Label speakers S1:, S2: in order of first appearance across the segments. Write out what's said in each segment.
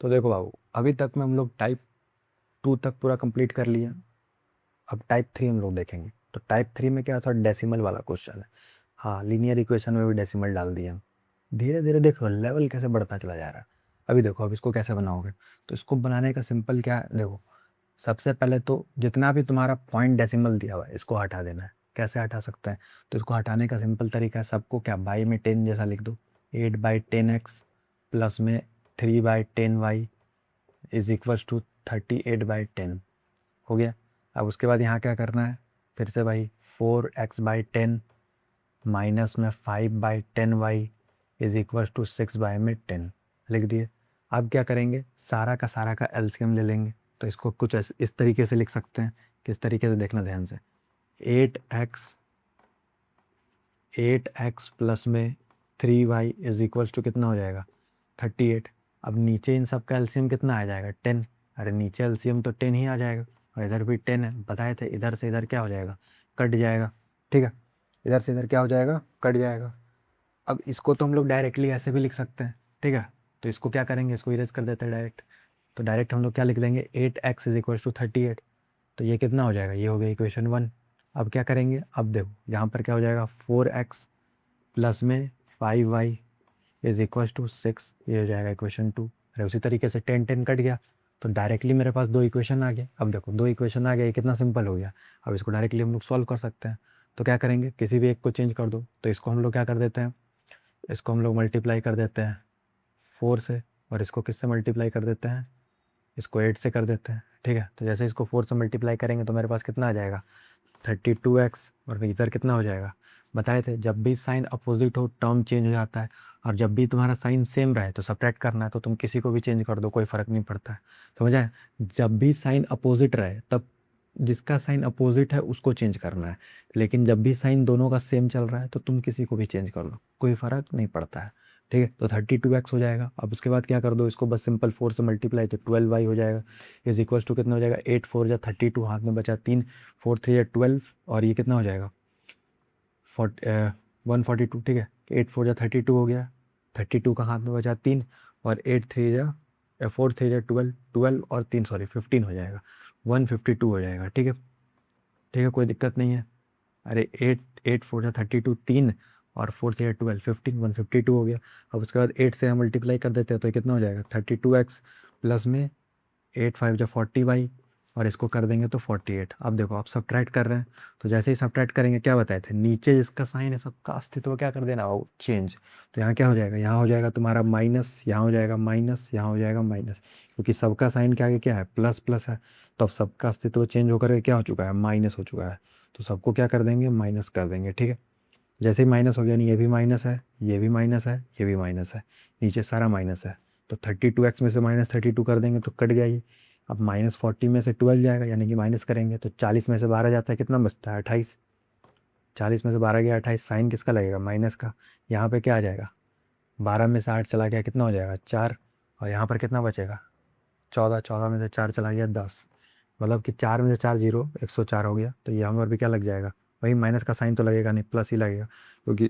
S1: तो देखो बाबू, अभी तक में हम लोग टाइप 2 तक पूरा कंप्लीट कर लिया। अब टाइप 3 हम लोग देखेंगे। तो टाइप 3 में क्या था, डेसिमल वाला क्वेश्चन है। हाँ, लीनियर इक्वेशन में भी डेसिमल डाल दिया। धीरे धीरे देखो लेवल कैसे बढ़ता चला जा रहा है। अभी देखो, अब इसको कैसे बनाओगे। तो इसको बनाने का सिंपल क्या है, देखो सबसे पहले तो जितना भी तुम्हारा पॉइंट डेसिमल दिया हुआ है इसको हटा देना है। कैसे हटा सकते हैं, तो इसको हटाने का सिंपल तरीका है, सबको क्या बाई में 10 जैसा लिख दो। 8/10x प्लस में 3/10y इज इक्वल्स टू 38/10 हो गया। अब उसके बाद यहाँ क्या करना है, फिर से भाई 4x/10 माइनस में 5/10y इज इक्वल्स टू 6/10 लिख दिए। अब क्या करेंगे, सारा का एलसीएम ले लेंगे। तो इसको कुछ इस तरीके से लिख सकते हैं। किस तरीके से, देखना ध्यान से। 8x प्लस में 3y इज इक्वल्स टू कितना हो जाएगा, 38। अब नीचे इन सब का एलसीएम कितना आ जाएगा, 10। अरे नीचे एलसीएम तो 10 ही आ जाएगा, और इधर भी 10 है। बताए थे इधर से इधर क्या हो जाएगा, कट जाएगा। ठीक है, इधर से इधर क्या हो जाएगा, कट जाएगा। अब इसको तो हम लोग डायरेक्टली ऐसे भी लिख सकते हैं। ठीक है, तो इसको क्या करेंगे, इसको इरेज कर देते हैं डायरेक्ट। तो डायरेक्ट हम लोग क्या लिख देंगे, 8x इज इक्वल टू 38। तो ये कितना हो जाएगा, ये हो गया इक्वेशन 1। अब क्या करेंगे, अब देखो यहाँ पर क्या हो जाएगा, 4x प्लस में 5y इज इक्वल टू 6, ये हो जाएगा इक्वेशन 2। अरे उसी तरीके से 10 कट गया, तो डायरेक्टली मेरे पास 2 इक्वेशन आ गए। अब देखो 2 इक्वेशन आ गए, ये कितना सिंपल हो गया। अब इसको डायरेक्टली हम लोग सॉल्व कर सकते हैं। तो क्या करेंगे, किसी भी एक को चेंज कर दो। तो इसको हम लोग क्या कर देते हैं, इसको हम लोग मल्टीप्लाई कर देते हैं 4 से, और इसको किससे मल्टीप्लाई कर देते हैं, इसको 8 से कर देते हैं। ठीक है, तो जैसे इसको 4 से मल्टीप्लाई करेंगे तो मेरे पास कितना आ जाएगा, 32x। और फिर इधर कितना हो जाएगा, बताए थे जब भी साइन अपोजिट हो टर्म चेंज हो जाता है। और जब भी तुम्हारा साइन सेम रहे तो सब्ट्रैक्ट करना है, तो तुम किसी को भी चेंज कर दो, कोई फ़र्क नहीं पड़ता है। समझ आए, जब भी साइन अपोजिट रहे तब जिसका साइन अपोजिट है उसको चेंज करना है। लेकिन जब भी साइन दोनों का सेम चल रहा है तो तुम किसी को भी चेंज कर लो, कोई फ़र्क नहीं पड़ता है। ठीक है, तो 32x हो जाएगा। अब उसके बाद क्या कर दो, इसको बस सिंपल 4 से मल्टीप्लाई, तो 12y हो जाएगा इज इक्वल्स टू कितना हो जाएगा, 8 4 जा 32, हाथ में बचा 3, 4 3 या 12, और ये कितना हो जाएगा 142। ठीक है, 8 4 जा 32 हो गया, 32 का हाथ में बचा 3, और 8 3 जा 4 3 जा 12, 12 और 3 सॉरी 15 हो जाएगा, 152 हो जाएगा। ठीक है, ठीक है, कोई दिक्कत नहीं है। अरे 8 4 जा 32, 3 और 4 3 12, 15, 152 हो गया। अब उसके बाद 8 से हम मल्टीप्लाई कर देते हैं तो ये कितना हो जाएगा, 32x प्लस में 8 5 जा 40y, और इसको कर देंगे तो 48। अब देखो आप सब्ट्रैक्ट कर रहे हैं, तो जैसे ही सब्ट्रैक्ट करेंगे क्या बताए थे, नीचे जिसका साइन है सबका अस्तित्व क्या कर देना, वो चेंज। तो यहाँ क्या हो जाएगा, यहाँ हो जाएगा तुम्हारा माइनस, यहाँ हो जाएगा माइनस, यहाँ हो जाएगा माइनस, क्योंकि सबका साइन के आगे क्या है, प्लस प्लस है। तो अब सबका अस्तित्व चेंज होकर के क्या हो चुका है, माइनस हो चुका है। तो सबको क्या कर देंगे, माइनस कर देंगे। ठीक है, जैसे ही माइनस हो गया, नहीं ये भी माइनस है, ये भी माइनस है, ये भी माइनस है, नीचे सारा माइनस है। तो 32x में से -32 कर देंगे तो कट गया ये। अब -40 में से 12 जाएगा, यानी कि माइनस करेंगे तो 40 में से 12 जाता है, कितना बचता है 28। 40 में से 12 गया 28, साइन किसका लगेगा, माइनस का। यहाँ पे क्या आ जाएगा, 12 में से 8 चला गया, कितना हो जाएगा 4, और यहाँ पर कितना बचेगा 14, 14 में से 4 चला गया 10। मतलब कि 4 में से 4 जीरो, 104 हो गया। तो यहाँ पर भी क्या लग जाएगा, वही माइनस का साइन तो लगेगा नहीं, प्लस ही लगेगा, क्योंकि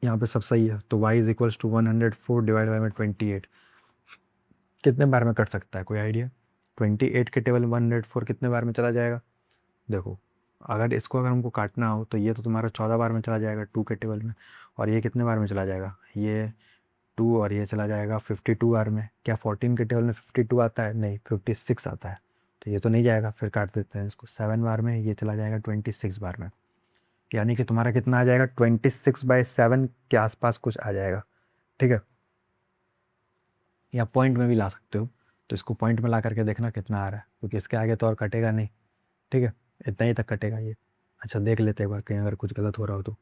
S1: यहाँ पे सब सही है। तो y is equals to 104 divide by में 28। कितने बार में कट सकता है, कोई आइडिया। 28 के टेबल में 104 कितने बार में चला जाएगा, देखो अगर इसको अगर हमको काटना हो तो ये तो तुम्हारा 14 बार में चला जाएगा 2 के टेबल में। और ये कितने बार में चला जाएगा, ये 2, और ये चला जाएगा 52 बार में। क्या 14 के टेबल में 52 आता है, नहीं 56 आता है। तो ये तो नहीं जाएगा, फिर काट देते हैं इसको 7 बार में, ये चला जाएगा 26 बार में। यानी कि तुम्हारा कितना आ जाएगा, 26/7 के आसपास कुछ आ जाएगा। ठीक है, या पॉइंट में भी ला सकते हो। तो इसको पॉइंट में ला करके देखना कितना आ रहा है, क्योंकि इसके आगे तो और कटेगा नहीं। ठीक है, इतना ही तक कटेगा ये। अच्छा देख लेते हैं एक बार, कहीं अगर कुछ गलत हो रहा हो तो।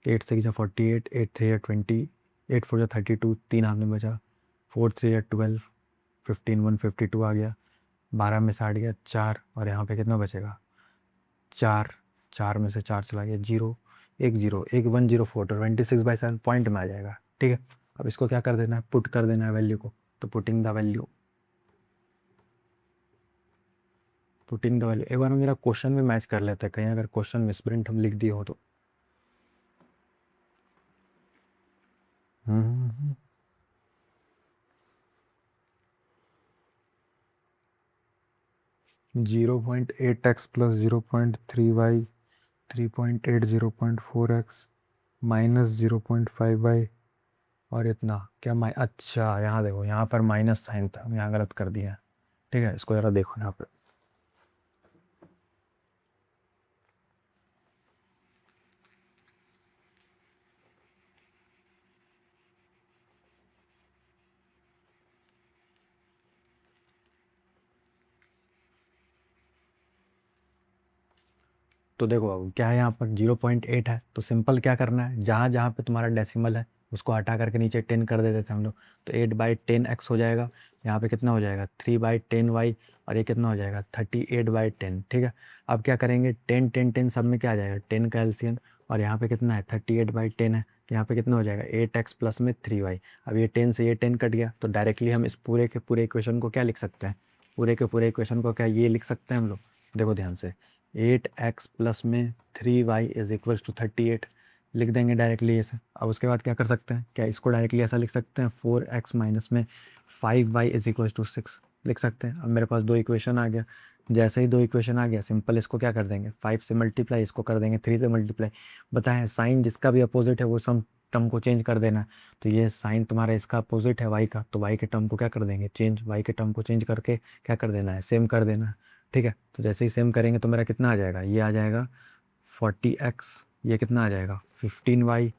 S1: 8 6 जा 48, 8 3 जा 20, 8 4 जा 32, 3 हाथ में बचा, 4 3 जा 12, 15 152 आ गया। 12 में से 8 गया 4, और यहाँ पे कितना बचेगा 4, 4 में से 4 चला गया 0, 1 0, 1 104, तो 26/7 पॉइंट में आ जाएगा। ठीक है, अब इसको क्या कर देना है, पुट कर देना है वैल्यू को। तो पुटिंग द वैल्यू, एक बार मेरा क्वेश्चन भी मैच कर लेते हैं, कहीं अगर क्वेश्चन मिसप्रिंट हम लिख दिए हो तो। हम्म, 0.8x plus 0.3y 3.8 0.4x minus 0.5y और इतना क्या अच्छा यहाँ देखो, यहाँ पर माइनस साइन था, यहाँ गलत कर दिया है। ठीक है, इसको ज़रा देखो यहाँ पे। तो देखो अब क्या है, यहाँ पर 0.8 है, तो सिंपल क्या करना है, जहाँ जहाँ पे तुम्हारा डेसिमल है उसको हटा करके नीचे 10 कर देते थे हम लोग। तो 8/10x हो जाएगा, यहाँ पे कितना हो जाएगा 3/10y, और ये कितना हो जाएगा 38/10। ठीक है, अब क्या करेंगे, 10 10 10 सब में क्या आ जाएगा 10 का एलसीएम, और यहाँ पे कितना है 38/10 है, तो यहाँ पे कितना हो जाएगा 8x प्लस में 3y। अब ये 10 से ये 10 कट गया, तो डायरेक्टली हम इस पूरे के पूरे इक्वेशन को क्या लिख सकते हैं, पूरे के पूरे इक्वेशन को क्या ये लिख सकते हैं हम लोग। देखो ध्यान से, 8x प्लस में 3y इज इक्वल्स टू 38 लिख देंगे डायरेक्टली ऐसे। अब उसके बाद क्या कर सकते हैं, क्या इसको डायरेक्टली ऐसा लिख सकते हैं, 4x माइनस में 5y इज इक्वल्स टू 6 लिख सकते हैं। अब मेरे पास दो इक्वेशन आ गया, जैसे ही दो इक्वेशन आ गया सिंपल इसको क्या कर देंगे 5 से मल्टीप्लाई, इसको कर देंगे 3 से मल्टीप्लाई। बताएं साइन जिसका भी अपोजिट है वो सम टर्म को चेंज कर देना है। तो ये साइन तुम्हारा इसका अपोजिट है y का, तो y के टर्म को क्या कर देंगे चेंज, y के टर्म को चेंज करके क्या कर देना है सेम कर देना है। ठीक है, तो जैसे ही सेम करेंगे तो मेरा कितना आ जाएगा, ये आ जाएगा 40x, ये कितना आ जाएगा 15y,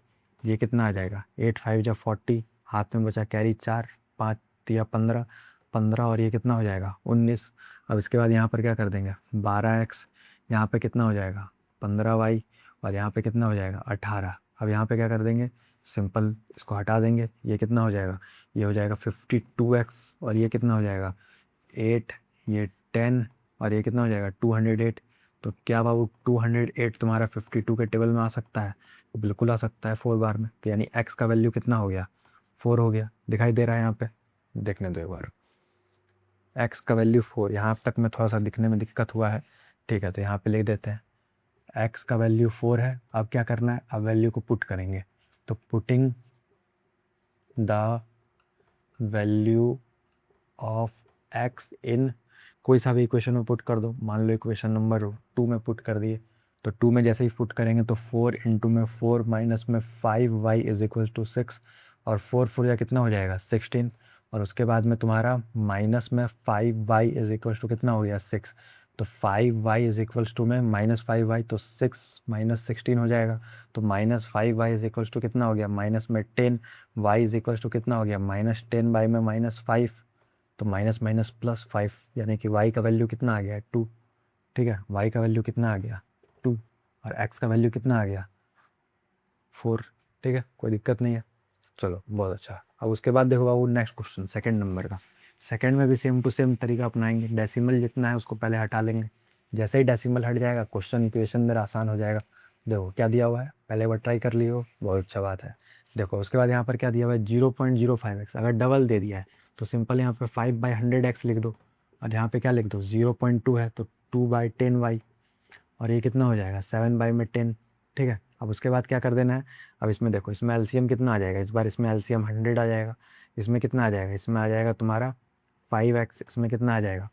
S1: ये कितना आ जाएगा 8 5 जा 40, हाथ में बचा कैरी 4, 5 या 15, 15 और ये कितना हो जाएगा 19। अब इसके बाद यहाँ पर क्या कर देंगे 12x, यहाँ पे कितना हो जाएगा 15y, और यहाँ पे कितना हो जाएगा 18। अब यहाँ पे क्या कर देंगे, सिंपल इसको हटा देंगे, ये कितना हो जाएगा, ये हो जाएगा 52x, और ये कितना हो जाएगा 8, ये 10, और ये कितना हो जाएगा 208। तो क्या बाबू 208 तुम्हारा 52 के टेबल में आ सकता है, तो बिल्कुल आ सकता है 4 बार में। तो यानी x का वैल्यू कितना हो गया 4 हो गया, दिखाई दे रहा है यहाँ पे, देखने दो एक बार। x का वैल्यू 4, यहाँ तक में थोड़ा सा दिखने में दिक्कत हुआ है। ठीक है, तो यहाँ पे लिख देते हैं x का वैल्यू 4 है। अब क्या करना है, अब वैल्यू को पुट करेंगे, तो putting the value of x इन कोई सा भी इक्वेशन में पुट कर दो। मान लो इक्वेशन नंबर 2 में पुट कर दिए, तो 2 में जैसे ही पुट करेंगे तो 4 इंटू में 4 माइनस में 5y इज इक्वल टू 6, और 4 4 या कितना हो जाएगा 16, और उसके बाद में तुम्हारा माइनस में 5y इज इक्वल टू कितना हो गया 6। तो 5y इज इक्वल्स टू में -5y, तो 6 माइनस 16 हो जाएगा। तो -5y इज इक्वल्स टू कितना हो गया माइनस में 10, y इज इक्वल्स टू कितना हो गया -10 में -5, तो माइनस माइनस प्लस 5, यानी कि y का वैल्यू कितना आ गया 2। ठीक है, y का वैल्यू कितना आ गया 2, और x का वैल्यू कितना आ गया 4। ठीक है, कोई दिक्कत नहीं है, चलो बहुत अच्छा। अब उसके बाद देखो बाबू नेक्स्ट क्वेश्चन सेकंड नंबर का। सेकंड में भी सेम टू सेम तरीका अपनाएंगे, डेसिमल जितना है उसको पहले हटा लेंगे, जैसे ही डेसिमल हट जाएगा क्वेश्चन इक्वेशन मेरा आसान हो जाएगा। देखो क्या दिया हुआ है, पहले बार ट्राई कर लियो, बहुत अच्छा बात है। देखो उसके बाद यहाँ पर क्या दिया हुआ है 0.05x, अगर डबल दे दिया है तो सिंपल यहाँ पे 5/100x लिख दो, और यहाँ पे क्या लिख दो 0.2 है तो 2/10y, और ये कितना हो जाएगा 7/10। ठीक है, अब उसके बाद क्या कर देना है, अब इसमें देखो इसमें एलसीएम कितना आ जाएगा, इस बार इसमें एलसीएम 100 आ जाएगा, इसमें कितना आ जाएगा, इसमें आ जाएगा तुम्हारा 5x, इसमें कितना आ जाएगा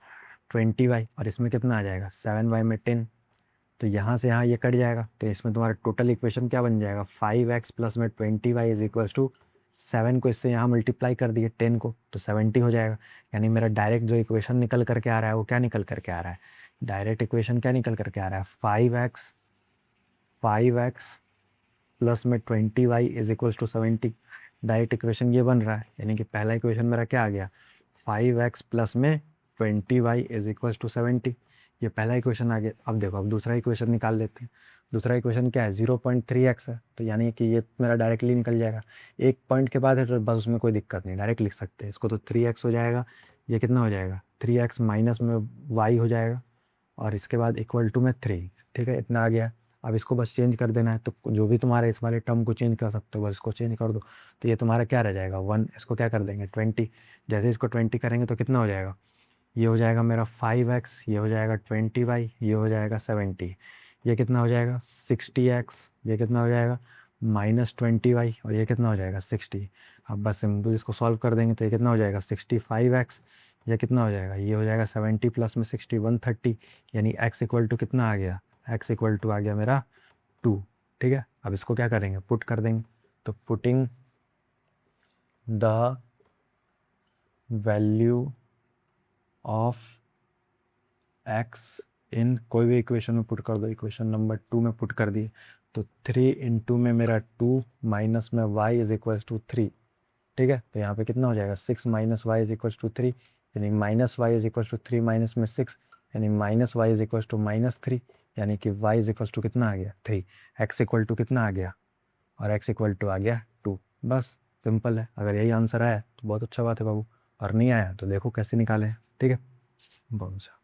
S1: 20y, और इसमें कितना आ जाएगा 7/10। तो यहाँ से यहाँ ये कट जाएगा, तो इसमें तुम्हारा टोटल इक्वेशन क्या बन जाएगा 5x प्लस में 20y इज इक्वल्स टू 7 को इससे यहाँ मल्टीप्लाई कर दिए 10 को, तो 70 हो जाएगा। यानी मेरा डायरेक्ट जो इक्वेशन निकल करके आ रहा है वो क्या निकल करके आ रहा है, डायरेक्ट इक्वेशन क्या निकल करके आ रहा है 5x प्लस में 20y is equals to 70। Direct equation ये बन रहा है, यानी कि पहला इक्वेशन मेरा क्या आ गया 5x प्लस में 20y इज इक्वल्स टू 70, ये पहला इक्वेशन आ गया। अब देखो अब दूसरा इक्वेशन निकाल लेते हैं। दूसरा इक्वेशन क्या है 0.3x है, तो यानी कि ये मेरा डायरेक्टली निकल जाएगा, एक पॉइंट के बाद है तो बस उसमें कोई दिक्कत नहीं, डायरेक्ट लिख सकते हैं इसको। तो 3x हो जाएगा, ये कितना हो जाएगा 3x माइनस में y हो जाएगा, और इसके बाद इक्वल टू में 3। ठीक है, इतना आ गया। अब इसको बस चेंज कर देना है, तो जो भी तुम्हारे इस वाले टर्म को चेंज कर सकते हो बस इसको चेंज कर दो। तो ये तुम्हारा क्या रह जाएगा 1, इसको क्या कर देंगे 20, जैसे इसको 20 करेंगे तो कितना हो जाएगा, ये हो जाएगा मेरा 5x, ये हो जाएगा 20y, ये हो जाएगा 70, ये कितना हो जाएगा 60x, ये कितना हो जाएगा -20y, और ये कितना हो जाएगा 60। अब बस सिंपल इसको सॉल्व कर देंगे तो ये कितना हो जाएगा 65x, यह कितना हो जाएगा, ये हो जाएगा 70 प्लस में 60 130, यानी x इक्वल टू कितना आ गया, x इक्वल टू आ गया मेरा 2। ठीक है, अब इसको क्या करेंगे, पुट कर देंगे। तो putting the value of x इन कोई भी इक्वेशन में पुट कर दो, इक्वेशन नंबर 2 में पुट कर दिए। तो 3 इंटू में मेरा 2 माइनस में y इज इक्वल टू 3। ठीक है, तो यहाँ पे कितना हो जाएगा, 6 minus y is equal to 3, यानी minus y is equal to 3 minus में 6, यानी minus y is equal to -3, यानी कि y इज इक्वल टू कितना आ गया 3, x इक्वल टू कितना आ गया, और x इक्वल टू आ गया 2। बस सिंपल है। अगर यही आंसर आया तो बहुत अच्छा बात है बाबू, और नहीं आया तो देखो कैसे निकालें। ठीक है, बहुत अच्छा।